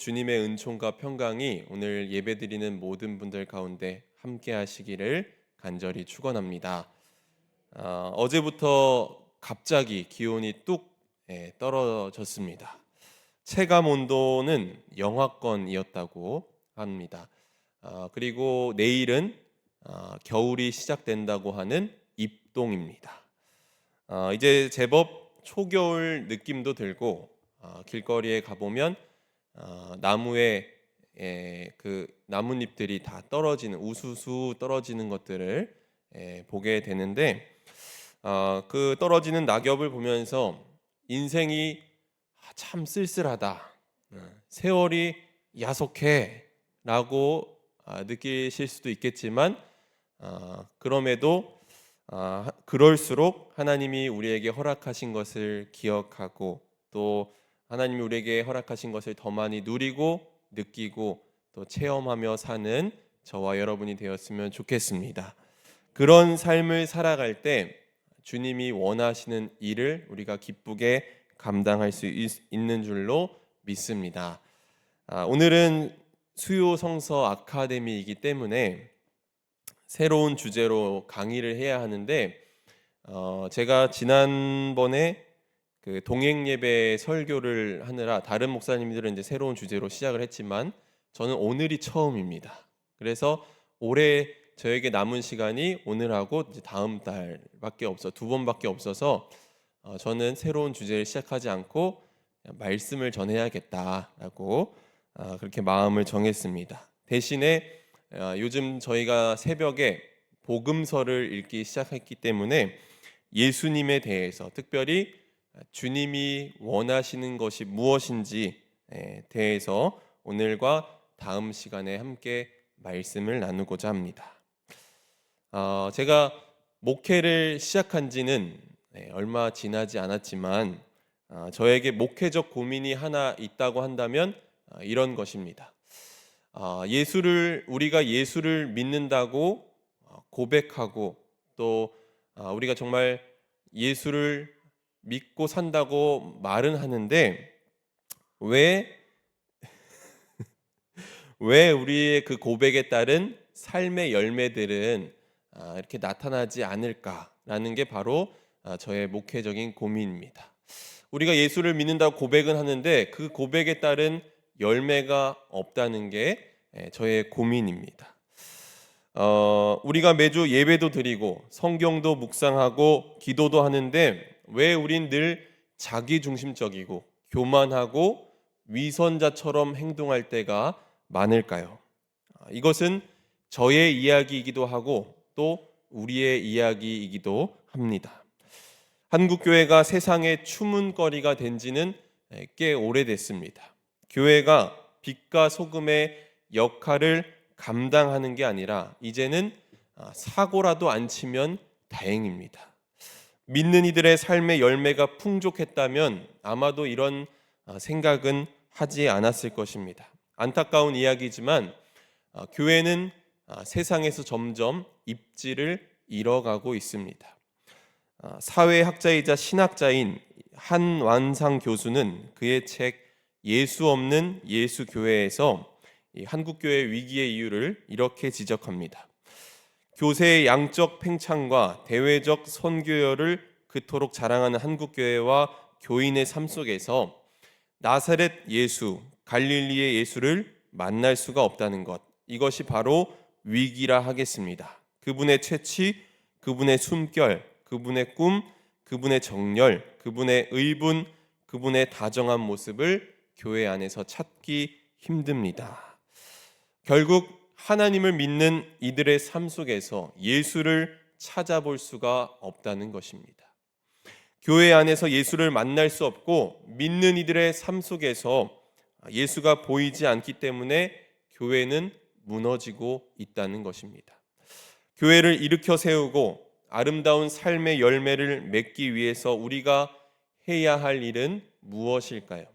주님의 은총과 평강이 오늘 예배드리는 모든 분들 가운데 함께 하시기를 간절히 축원합니다. 어제부터 갑자기 기온이 뚝 떨어졌습니다. 체감 온도는 영하권이었다고 합니다. 그리고 내일은 겨울이 시작된다고 하는 입동입니다. 이제 제법 초겨울 느낌도 들고 길거리에 가보면 나무에 그 나뭇잎들이 다 떨어지는 우수수 떨어지는 것들을 보게 되는데 그 떨어지는 낙엽을 보면서 인생이 참 쓸쓸하다, 세월이 야속해라고 느끼실 수도 있겠지만 그럼에도 그럴수록 하나님이 우리에게 허락하신 것을 기억하고 또 하나님이 우리에게 허락하신 것을 더 많이 누리고 느끼고 또 체험하며 사는 저와 여러분이 되었으면 좋겠습니다. 그런 삶을 살아갈 때 주님이 원하시는 일을 우리가 기쁘게 감당할 수 있는 줄로 믿습니다. 오늘은 수요 성서 아카데미이기 때문에 새로운 주제로 강의를 해야 하는데 제가 지난번에 그 동행 예배 설교를 하느라 다른 목사님들은 이제 새로운 주제로 시작을 했지만 저는 오늘이 처음입니다. 그래서 올해 저에게 남은 시간이 오늘하고 이제 다음 달밖에 없어 두 번밖에 없어서 저는 새로운 주제를 시작하지 않고 말씀을 전해야겠다라고 그렇게 마음을 정했습니다. 대신에 요즘 저희가 새벽에 복음서를 읽기 시작했기 때문에 예수님에 대해서 특별히 주님이 원하시는 것이 무엇인지 대해서 오늘과 다음 시간에 함께 말씀을 나누고자 합니다. 제가 목회를 시작한 지는 얼마 지나지 않았지만 저에게 목회적 고민이 하나 있다고 한다면 이런 것입니다. 우리가 예수를 믿는다고 고백하고 또 우리가 정말 예수를 믿고 산다고 말은 하는데 왜 우리의 그 고백에 따른 삶의 열매들은 이렇게 나타나지 않을까라는 게 바로 저의 목회적인 고민입니다. 우리가 예수를 믿는다고 고백은 하는데 그 고백에 따른 열매가 없다는 게 저의 고민입니다. 우리가 매주 예배도 드리고 성경도 묵상하고 기도도 하는데 왜 우린 늘 자기중심적이고 교만하고 위선자처럼 행동할 때가 많을까요? 이것은 저의 이야기이기도 하고 또 우리의 이야기이기도 합니다. 한국교회가 세상의 추문거리가 된 지는 꽤 오래됐습니다. 교회가 빛과 소금의 역할을 감당하는 게 아니라 이제는 사고라도 안 치면 다행입니다. 믿는 이들의 삶의 열매가 풍족했다면 아마도 이런 생각은 하지 않았을 것입니다. 안타까운 이야기지만 교회는 세상에서 점점 입지를 잃어가고 있습니다. 사회학자이자 신학자인 한완상 교수는 그의 책 예수 없는 예수교회에서 한국교회 위기의 이유를 이렇게 지적합니다. 교세의 양적 팽창과 대외적 선교열을 그토록 자랑하는 한국교회와 교인의 삶 속에서 나사렛 예수, 갈릴리의 예수를 만날 수가 없다는 것, 이것이 바로 위기라 하겠습니다. 그분의 채취, 그분의 숨결, 그분의 꿈, 그분의 정열, 그분의 의분, 그분의 다정한 모습을 교회 안에서 찾기 힘듭니다. 결국 하나님을 믿는 이들의 삶 속에서 예수를 찾아볼 수가 없다는 것입니다. 교회 안에서 예수를 만날 수 없고 믿는 이들의 삶 속에서 예수가 보이지 않기 때문에 교회는 무너지고 있다는 것입니다. 교회를 일으켜 세우고 아름다운 삶의 열매를 맺기 위해서 우리가 해야 할 일은 무엇일까요?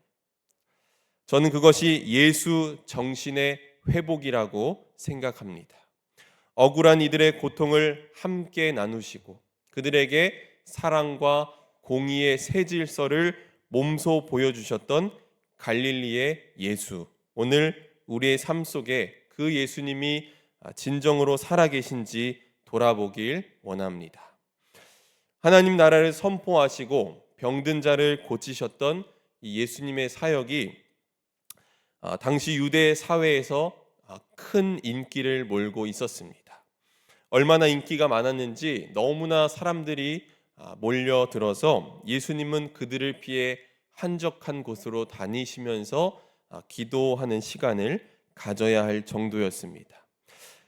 저는 그것이 예수 정신의 회복이라고 생각합니다. 억울한 이들의 고통을 함께 나누시고 그들에게 사랑과 공의의 새 질서를 몸소 보여주셨던 갈릴리의 예수, 오늘 우리의 삶 속에 그 예수님이 진정으로 살아계신지 돌아보길 원합니다. 하나님 나라를 선포하시고 병든 자를 고치셨던 이 예수님의 사역이 당시 유대 사회에서 큰 인기를 몰고 있었습니다. 얼마나 인기가 많았는지 너무나 사람들이 몰려들어서 예수님은 그들을 피해 한적한 곳으로 다니시면서 기도하는 시간을 가져야 할 정도였습니다.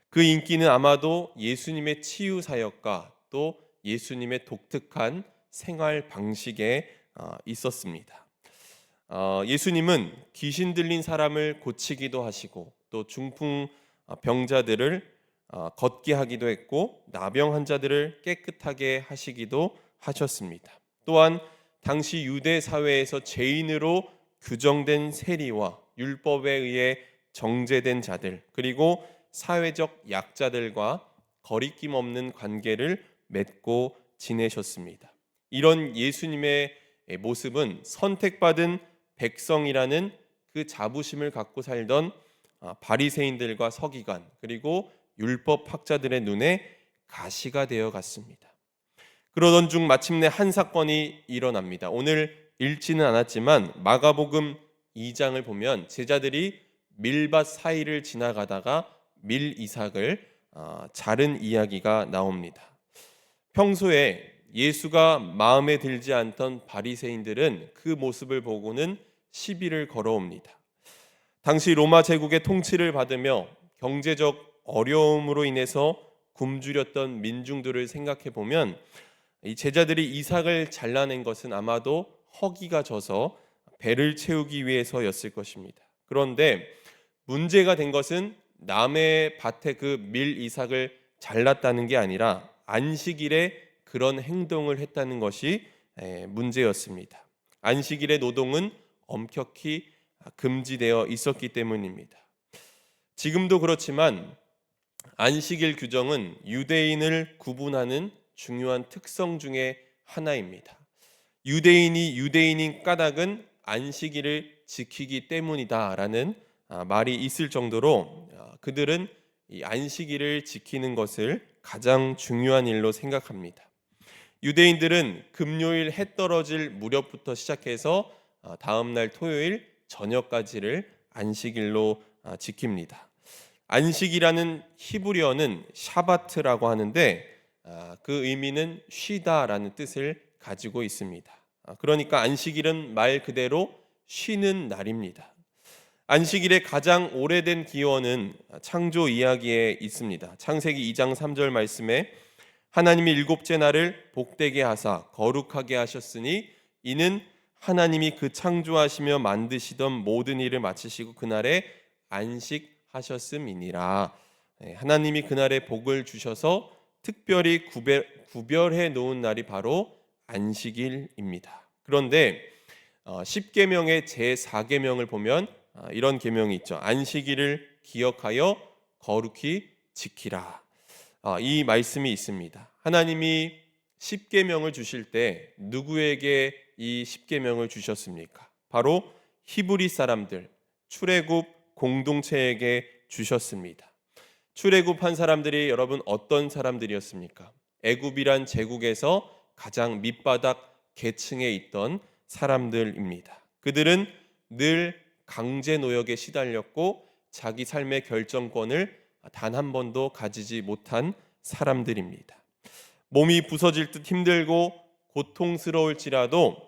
그 인기는 아마도 예수님의 치유 사역과 또 예수님의 독특한 생활 방식에 있었습니다. 예수님은 귀신 들린 사람을 고치기도 하시고 또 중풍 병자들을 걷게 하기도 했고 나병 환자들을 깨끗하게 하시기도 하셨습니다. 또한 당시 유대 사회에서 죄인으로 규정된 세리와 율법에 의해 정죄된 자들 그리고 사회적 약자들과 거리낌 없는 관계를 맺고 지내셨습니다. 이런 예수님의 모습은 선택받은 백성이라는 그 자부심을 갖고 살던 바리새인들과 서기관 그리고 율법 학자들의 눈에 가시가 되어 갔습니다. 그러던 중 마침내 한 사건이 일어납니다. 오늘 읽지는 않았지만 마가복음 2장을 보면 제자들이 밀밭 사이를 지나가다가 밀이삭을 자른 이야기가 나옵니다. 평소에 예수가 마음에 들지 않던 바리새인들은 그 모습을 보고는 시비를 걸어옵니다. 당시 로마 제국의 통치를 받으며 경제적 어려움으로 인해서 굶주렸던 민중들을 생각해 보면 이 제자들이 이삭을 잘라낸 것은 아마도 허기가 져서 배를 채우기 위해서였을 것입니다. 그런데 문제가 된 것은 남의 밭에 그 밀 이삭을 잘랐다는 게 아니라 안식일에 그런 행동을 했다는 것이 문제였습니다. 안식일의 노동은 엄격히 금지되어 있었기 때문입니다. 지금도 그렇지만 안식일 규정은 유대인을 구분하는 중요한 특성 중에 하나입니다. 유대인이 유대인인 까닭은 안식일을 지키기 때문이다라는 말이 있을 정도로 그들은 이 안식일을 지키는 것을 가장 중요한 일로 생각합니다. 유대인들은 금요일 해 떨어질 무렵부터 시작해서 다음 날 토요일 저녁까지를 안식일로 지킵니다. 안식이라는 히브리어는 샤바트라고 하는데 그 의미는 쉬다라는 뜻을 가지고 있습니다. 그러니까 안식일은 말 그대로 쉬는 날입니다. 안식일의 가장 오래된 기원은 창조 이야기에 있습니다. 창세기 2장 3절 말씀에 하나님이 일곱째 날을 복되게 하사 거룩하게 하셨으니 이는 하나님이 그 창조하시며 만드시던 모든 일을 마치시고 그날에 안식하셨음이니라. 하나님이 그날에 복을 주셔서 특별히 구별해 놓은 날이 바로 안식일입니다. 그런데 십계명의 제4계명을 보면 이런 계명이 있죠. 안식일을 기억하여 거룩히 지키라. 이 말씀이 있습니다. 하나님이 십계명을 주실 때 누구에게 이 십계명을 주셨습니까? 바로 히브리 사람들, 출애굽 공동체에게 주셨습니다. 출애굽한 사람들이 여러분 어떤 사람들이었습니까? 애굽이란 제국에서 가장 밑바닥 계층에 있던 사람들입니다. 그들은 늘 강제 노역에 시달렸고 자기 삶의 결정권을 단 한 번도 가지지 못한 사람들입니다. 몸이 부서질 듯 힘들고 고통스러울지라도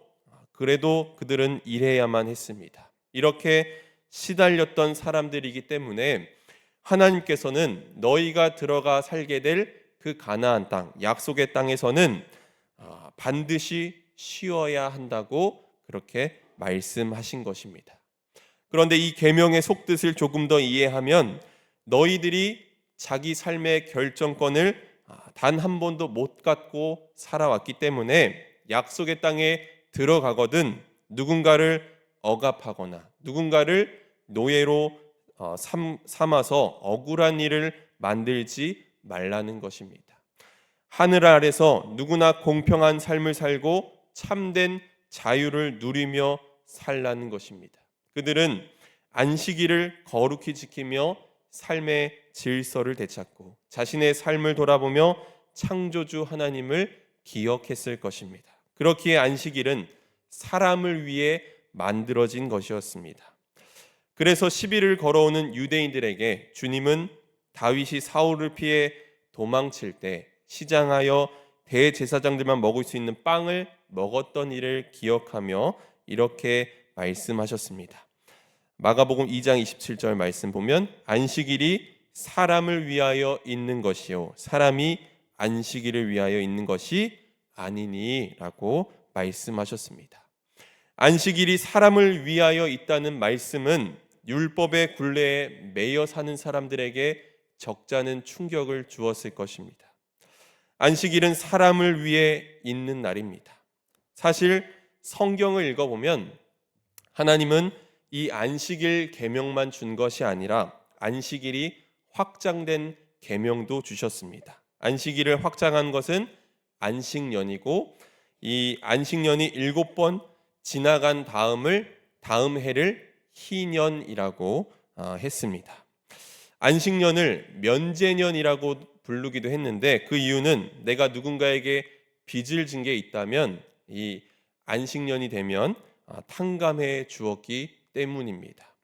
그래도 그들은 일해야만 했습니다. 이렇게 시달렸던 사람들이기 때문에 하나님께서는 너희가 들어가 살게 될 그 가나안 땅, 약속의 땅에서는 반드시 쉬어야 한다고 그렇게 말씀하신 것입니다. 그런데 이 계명의 속뜻을 조금 더 이해하면 너희들이 자기 삶의 결정권을 단 한 번도 못 갖고 살아왔기 때문에 약속의 땅에 들어가거든 누군가를 억압하거나 누군가를 노예로 삼아서 억울한 일을 만들지 말라는 것입니다. 하늘 아래서 누구나 공평한 삶을 살고 참된 자유를 누리며 살라는 것입니다. 그들은 안식일을 거룩히 지키며 삶의 질서를 되찾고 자신의 삶을 돌아보며 창조주 하나님을 기억했을 것입니다. 그렇기에 안식일은 사람을 위해 만들어진 것이었습니다. 그래서 시비를 걸어오는 유대인들에게 주님은 다윗이 사울을 피해 도망칠 때 시장하여 대제사장들만 먹을 수 있는 빵을 먹었던 일을 기억하며 이렇게 말씀하셨습니다. 마가복음 2장 27절 말씀 보면 안식일이 사람을 위하여 있는 것이요 사람이 안식일을 위하여 있는 것이 아니니라고 말씀하셨습니다. 안식일이 사람을 위하여 있다는 말씀은 율법의 굴레에 매여 사는 사람들에게 적잖은 충격을 주었을 것입니다. 안식일은 사람을 위해 있는 날입니다. 사실 성경을 읽어보면 하나님은 이 안식일 계명만 준 것이 아니라 안식일이 확장된 계명도 주셨습니다. 안식일을 확장한 것은 안식년이고 이 안식년이 7번 지나간 다음 해를 희년이라고 했습니다. 안식년을 면제년이라고 부르기도 했는데 그 이유는 내가 누군가에게 빚을 진 게 있다면 이 안식년이 되면 탕감해 주었기 때문입니다.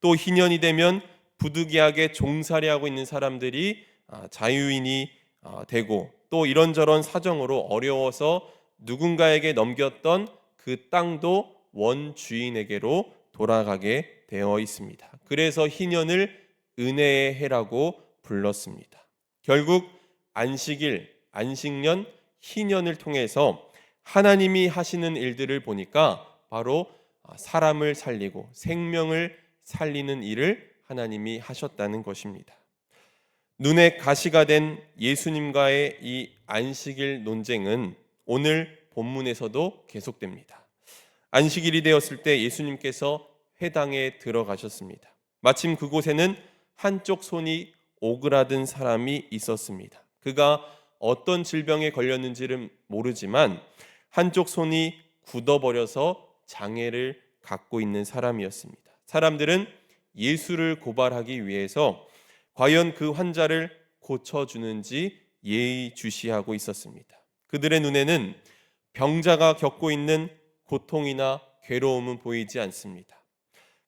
또 희년이 되면 부득이하게 종살이하고 있는 사람들이 자유인이 되고 또 이런저런 사정으로 어려워서 누군가에게 넘겼던 그 땅도 원주인에게로 돌아가게 되어 있습니다. 그래서 희년을 은혜의 해라고 불렀습니다. 결국 안식일, 안식년, 희년을 통해서 하나님이 하시는 일들을 보니까 바로 사람을 살리고 생명을 살리는 일을 하나님이 하셨다는 것입니다. 눈에 가시가 된 예수님과의 이 안식일 논쟁은 오늘 본문에서도 계속됩니다. 안식일이 되었을 때 예수님께서 회당에 들어가셨습니다. 마침 그곳에는 한쪽 손이 오그라든 사람이 있었습니다. 그가 어떤 질병에 걸렸는지는 모르지만 한쪽 손이 굳어버려서 장애를 갖고 있는 사람이었습니다. 사람들은 예수를 고발하기 위해서 과연 그 환자를 고쳐주는지 예의주시하고 있었습니다. 그들의 눈에는 병자가 겪고 있는 고통이나 괴로움은 보이지 않습니다.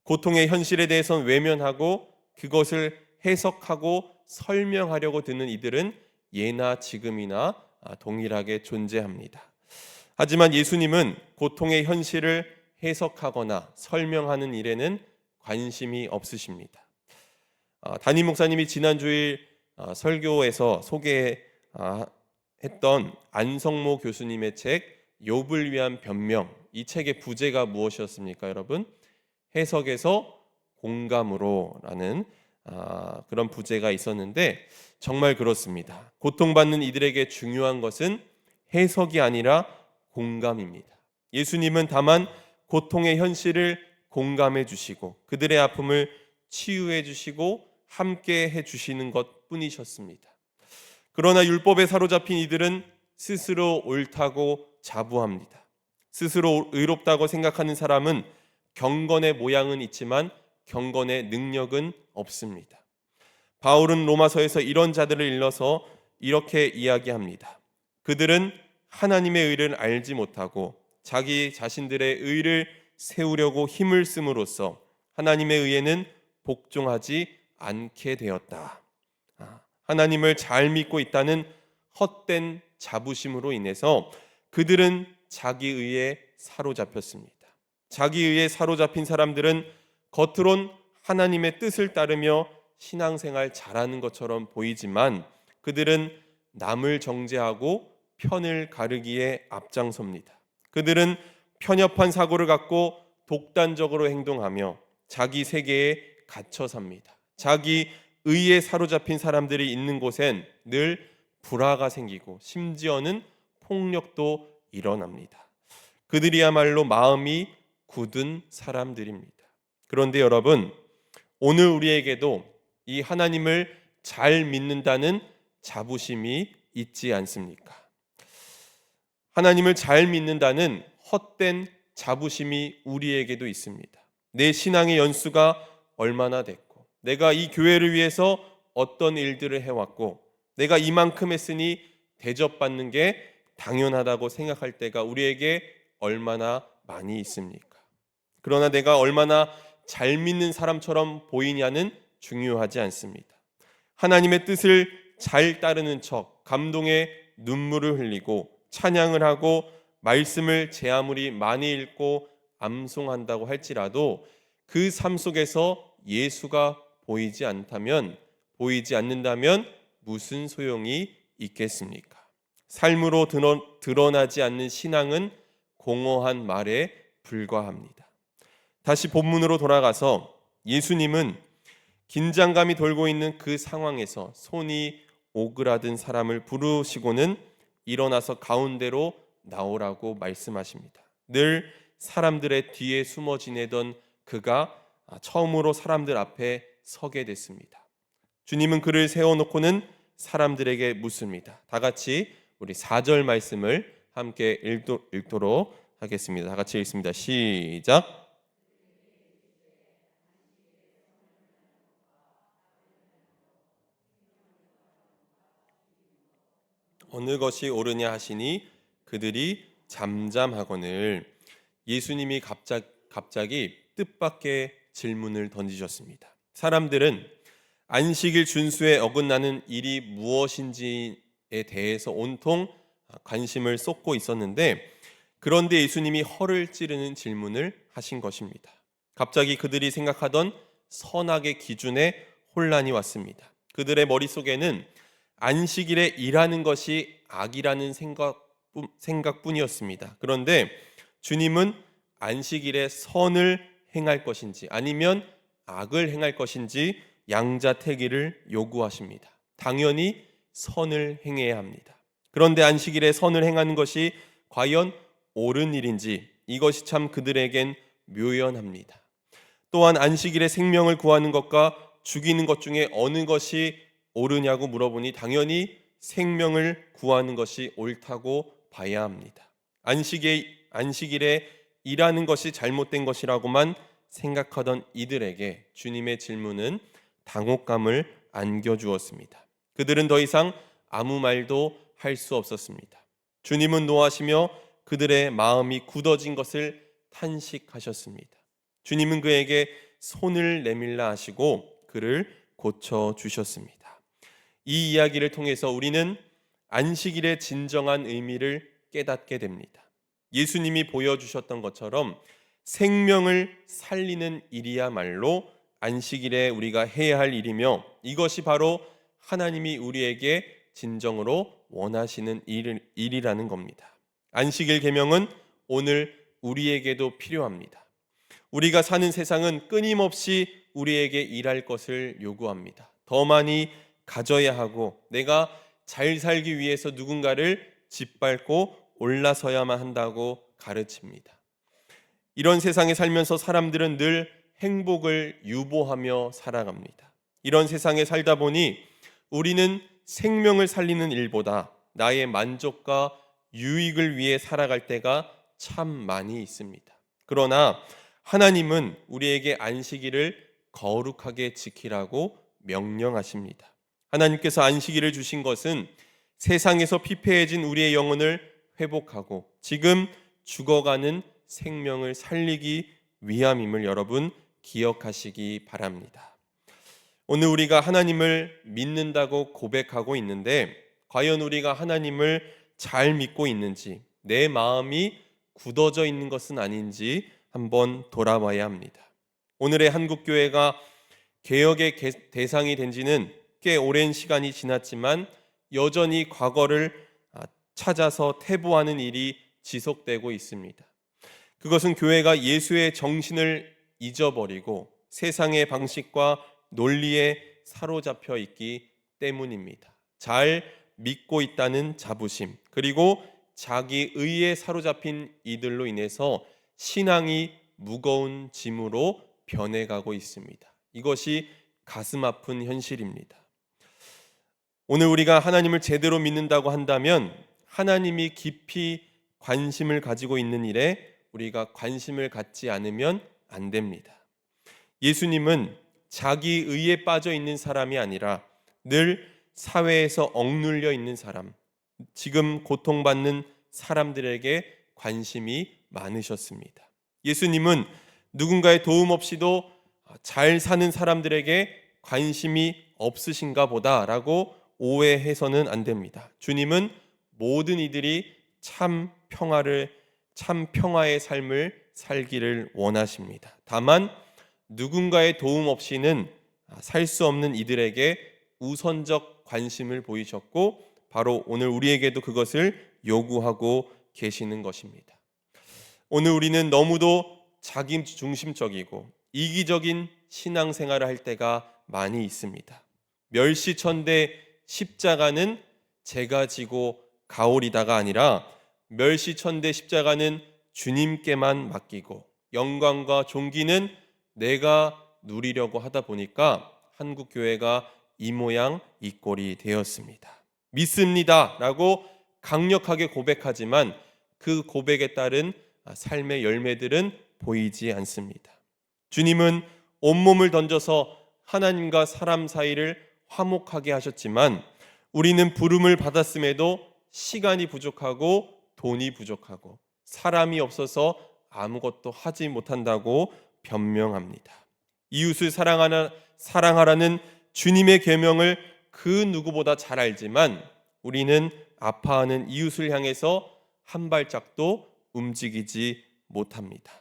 고통의 현실에 대해서는 외면하고 그것을 해석하고 설명하려고 드는 이들은 예나 지금이나 동일하게 존재합니다. 하지만 예수님은 고통의 현실을 해석하거나 설명하는 일에는 관심이 없으십니다. 담임 목사님이 지난 주일 설교에서 소개했던 안성모 교수님의 책 욥을 위한 변명, 이 책의 부제가 무엇이었습니까, 여러분? 해석에서 공감으로라는 그런 부제가 있었는데 정말 그렇습니다. 고통받는 이들에게 중요한 것은 해석이 아니라 공감입니다. 예수님은 다만 고통의 현실을 공감해 주시고 그들의 아픔을 치유해 주시고 함께 해 주시는 것뿐이셨습니다. 그러나 율법에 사로잡힌 이들은 스스로 옳다고 자부합니다. 스스로 의롭다고 생각하는 사람은 경건의 모양은 있지만 경건의 능력은 없습니다. 바울은 로마서에서 이런 자들을 일러서 이렇게 이야기합니다. 그들은 하나님의 의를 알지 못하고 자기 자신들의 의를 세우려고 힘을 씀으로써 하나님의 의에는 복종하지 않게 되었다. 하나님을 잘 믿고 있다는 헛된 자부심으로 인해서 그들은 자기 의에 사로잡혔습니다. 자기 의에 사로잡힌 사람들은 겉으론 하나님의 뜻을 따르며 신앙생활 잘하는 것처럼 보이지만 그들은 남을 정죄하고 편을 가르기에 앞장섭니다. 그들은 편협한 사고를 갖고 독단적으로 행동하며 자기 세계에 갇혀 삽니다. 자기 의에 사로잡힌 사람들이 있는 곳엔 늘 불화가 생기고 심지어는 폭력도 일어납니다. 그들이야말로 마음이 굳은 사람들입니다. 그런데 여러분, 오늘 우리에게도 이 하나님을 잘 믿는다는 자부심이 있지 않습니까? 하나님을 잘 믿는다는 헛된 자부심이 우리에게도 있습니다. 내 신앙의 연수가 얼마나 됐고, 내가 이 교회를 위해서 어떤 일들을 해왔고, 내가 이만큼 했으니 대접받는 게 당연하다고 생각할 때가 우리에게 얼마나 많이 있습니까? 그러나 내가 얼마나 잘 믿는 사람처럼 보이냐는 중요하지 않습니다. 하나님의 뜻을 잘 따르는 척 감동의 눈물을 흘리고 찬양을 하고 말씀을 제 아무리 많이 읽고 암송한다고 할지라도 그 삶 속에서 예수가 보이지 않는다면 무슨 소용이 있겠습니까? 삶으로 드러나지 않는 신앙은 공허한 말에 불과합니다. 다시 본문으로 돌아가서 예수님은 긴장감이 돌고 있는 그 상황에서 손이 오그라든 사람을 부르시고는 일어나서 가운데로 나오라고 말씀하십니다. 늘 사람들의 뒤에 숨어 지내던 그가 처음으로 사람들 앞에 서게 됐습니다. 주님은 그를 세워놓고는 사람들에게 묻습니다. 다 같이 우리 4절 말씀을 함께 읽도록 하겠습니다. 다 같이 읽습니다. 시작. 어느 것이 옳으냐 하시니 그들이 잠잠하거늘. 예수님이 갑자기 뜻밖의 질문을 던지셨습니다. 사람들은 안식일 준수에 어긋나는 일이 무엇인지에 대해서 온통 관심을 쏟고 있었는데, 그런데 예수님이 허를 찌르는 질문을 하신 것입니다. 갑자기 그들이 생각하던 선악의 기준에 혼란이 왔습니다. 그들의 머릿속에는 안식일에 일하는 것이 악이라는 생각뿐이었습니다. 그런데 주님은 안식일에 선을 행할 것인지 아니면 악을 행할 것인지 양자택일을 요구하십니다. 당연히 선을 행해야 합니다. 그런데 안식일에 선을 행하는 것이 과연 옳은 일인지 이것이 참 그들에겐 묘연합니다. 또한 안식일에 생명을 구하는 것과 죽이는 것 중에 어느 것이 옳으냐고 물어보니 당연히 생명을 구하는 것이 옳다고 봐야 합니다. 안식일에 일하는 것이 잘못된 것이라고만 생각하던 이들에게 주님의 질문은 당혹감을 안겨주었습니다. 그들은 더 이상 아무 말도 할 수 없었습니다. 주님은 노하시며 그들의 마음이 굳어진 것을 탄식하셨습니다. 주님은 그에게 손을 내밀라 하시고 그를 고쳐주셨습니다. 이 이야기를 통해서 우리는 안식일의 진정한 의미를 깨닫게 됩니다. 예수님이 보여주셨던 것처럼 생명을 살리는 일이야말로 안식일에 우리가 해야 할 일이며, 이것이 바로 하나님이 우리에게 진정으로 원하시는 일이라는 겁니다. 안식일 계명은 오늘 우리에게도 필요합니다. 우리가 사는 세상은 끊임없이 우리에게 일할 것을 요구합니다. 더 많이 가져야 하고 내가 잘 살기 위해서 누군가를 짓밟고 올라서야만 한다고 가르칩니다. 이런 세상에 살면서 사람들은 늘 행복을 유보하며 살아갑니다. 이런 세상에 살다 보니 우리는 생명을 살리는 일보다 나의 만족과 유익을 위해 살아갈 때가 참 많이 있습니다. 그러나 하나님은 우리에게 안식일을 거룩하게 지키라고 명령하십니다. 하나님께서 안식일을 주신 것은 세상에서 피폐해진 우리의 영혼을 회복하고 지금 죽어가는 생명을 살리기 위함임을 여러분 기억하시기 바랍니다. 오늘 우리가 하나님을 믿는다고 고백하고 있는데 과연 우리가 하나님을 잘 믿고 있는지, 내 마음이 굳어져 있는 것은 아닌지 한번 돌아봐야 합니다. 오늘의 한국교회가 개혁의 대상이 된 지는 꽤 오랜 시간이 지났지만 여전히 과거를 찾아서 퇴보하는 일이 지속되고 있습니다. 그것은 교회가 예수의 정신을 잊어버리고 세상의 방식과 논리에 사로잡혀 있기 때문입니다. 잘 믿고 있다는 자부심, 그리고 자기 의에 사로잡힌 이들로 인해서 신앙이 무거운 짐으로 변해가고 있습니다. 이것이 가슴 아픈 현실입니다. 오늘 우리가 하나님을 제대로 믿는다고 한다면 하나님이 깊이 관심을 가지고 있는 일에 우리가 관심을 갖지 않으면 안 됩니다. 예수님은 자기 의에 빠져 있는 사람이 아니라 늘 사회에서 억눌려 있는 사람, 지금 고통받는 사람들에게 관심이 많으셨습니다. 예수님은 누군가의 도움 없이도 잘 사는 사람들에게 관심이 없으신가 보다라고 오해해서는 안 됩니다. 주님은 모든 이들이 참 평화의 삶을 살기를 원하십니다. 다만 누군가의 도움 없이는 살 수 없는 이들에게 우선적 관심을 보이셨고 바로 오늘 우리에게도 그것을 요구하고 계시는 것입니다. 오늘 우리는 너무도 자기 중심적이고 이기적인 신앙생활을 할 때가 많이 있습니다. 멸시천대 십자가는 제가 지고 가오리다가 아니라 멸시천대 십자가는 주님께만 맡기고 영광과 존귀는 내가 누리려고 하다 보니까 한국 교회가 이 모양 이 꼴이 되었습니다. 믿습니다 라고 강력하게 고백하지만 그 고백에 따른 삶의 열매들은 보이지 않습니다. 주님은 온몸을 던져서 하나님과 사람 사이를 화목하게 하셨지만 우리는 부름을 받았음에도 시간이 부족하고 돈이 부족하고 사람이 없어서 아무것도 하지 못한다고 변명합니다. 이웃을 사랑하라는 주님의 계명을 그 누구보다 잘 알지만 우리는 아파하는 이웃을 향해서 한 발짝도 움직이지 못합니다.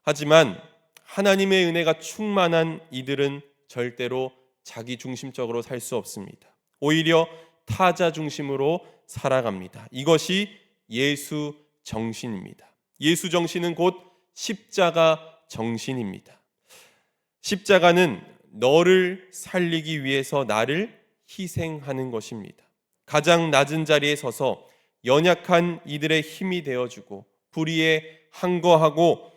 하지만 하나님의 은혜가 충만한 이들은 절대로 자기 중심적으로 살 수 없습니다. 오히려 타자 중심으로 살아갑니다. 이것이 예수 정신입니다. 예수 정신은 곧 십자가 정신입니다. 십자가는 너를 살리기 위해서 나를 희생하는 것입니다. 가장 낮은 자리에 서서 연약한 이들의 힘이 되어주고 불의에 항거하고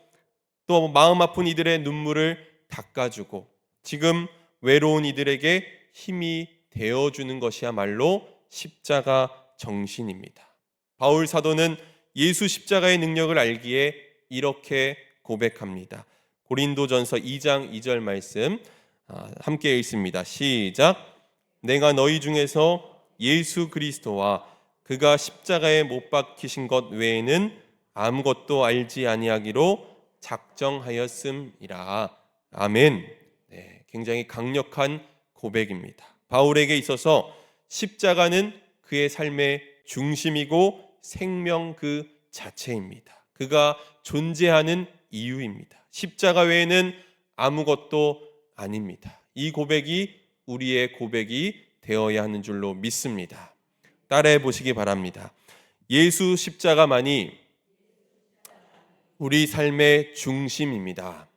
또 마음 아픈 이들의 눈물을 닦아주고 지금 외로운 이들에게 힘이 되어주는 것이야말로 십자가 정신입니다. 바울 사도는 예수 십자가의 능력을 알기에 이렇게 고백합니다. 고린도전서 2장 2절 말씀 함께 읽습니다. 시작. 내가 너희 중에서 예수 그리스도와 그가 십자가에 못 박히신 것 외에는 아무것도 알지 아니하기로 작정하였음이라. 아멘. 네, 굉장히 강력한 고백입니다. 바울에게 있어서 십자가는 그의 삶의 중심이고 생명 그 자체입니다. 그가 존재하는 이유입니다. 십자가 외에는 아무것도 아닙니다. 이 고백이 우리의 고백이 되어야 하는 줄로 믿습니다. 따라해 보시기 바랍니다. 예수 십자가만이 우리 삶의 중심입니다.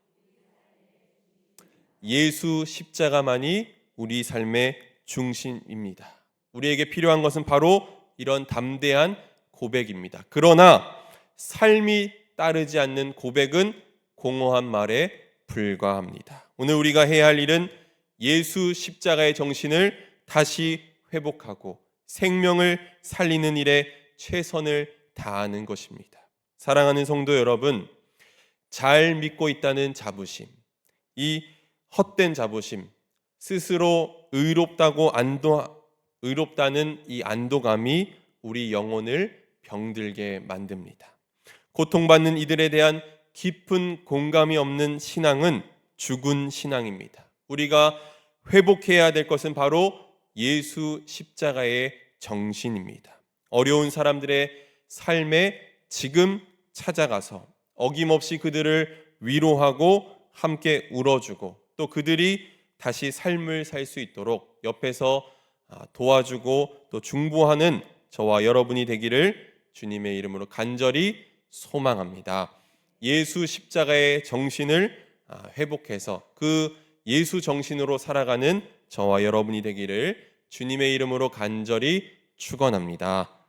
예수 십자가만이 우리 삶의 중심입니다. 우리에게 필요한 것은 바로 이런 담대한 고백입니다. 그러나 삶이 따르지 않는 고백은 공허한 말에 불과합니다. 오늘 우리가 해야 할 일은 예수 십자가의 정신을 다시 회복하고 생명을 살리는 일에 최선을 다하는 것입니다. 사랑하는 성도 여러분, 잘 믿고 있다는 자부심, 이 헛된 자부심, 스스로 의롭다는 이 안도감이 우리 영혼을 병들게 만듭니다. 고통받는 이들에 대한 깊은 공감이 없는 신앙은 죽은 신앙입니다. 우리가 회복해야 될 것은 바로 예수 십자가의 정신입니다. 어려운 사람들의 삶에 지금 찾아가서 어김없이 그들을 위로하고 함께 울어주고 또 그들이 다시 삶을 살 수 있도록 옆에서 도와주고 또 중보하는 저와 여러분이 되기를 주님의 이름으로 간절히 소망합니다. 예수 십자가의 정신을 회복해서 그 예수 정신으로 살아가는 저와 여러분이 되기를 주님의 이름으로 간절히 축원합니다.